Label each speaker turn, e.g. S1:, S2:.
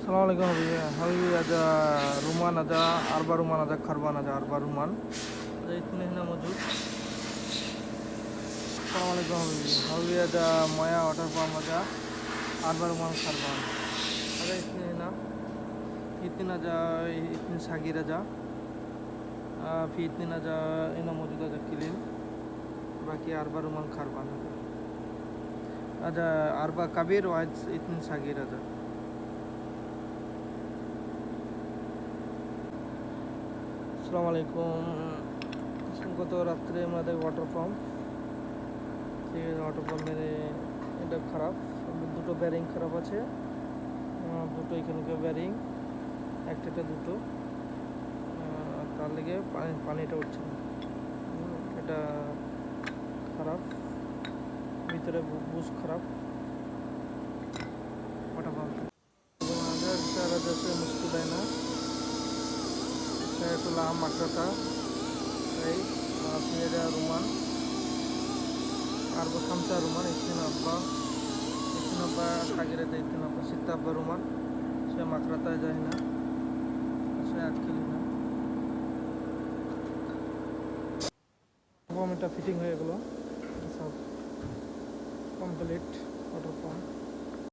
S1: Assalamualaikum habibi aja ruman aja arba ruman aja kharban aja arba ruman aja इतने है ना मौजूद Assalamualaikum habibi aja maya water pump aja arba ruman kharban aja इतने है ना इतने aja इतने sagir aja फिर इतने aja इना मौजूद aja clean बाकी arba ruman kharban aja arba kabir wise इतने sagir aja আসসালামু আলাইকুম গত রাত্রে আমাদের ওয়াটার পাম্প সেই ওয়াটার পাম্পের এটা খারাপ দুটো ব্যারিং খারাপ আছে দুটো এখানকার ব্যারিং একটা দুটো তার লেগে পানিটা উঠছে না এটা খারাপ ভিতরে বুশ খারাপ ওয়াটার পাম্প মুশকিল হয় না itulah makrata baik ada ruman arba khamsa ruman itin abba sagire itin abba sitta abba ruman se makrata যায় না সে আটকেলি না এটা ফিটিং হয়ে গেল সব কমপ্লিট ওয়াটার পাম্প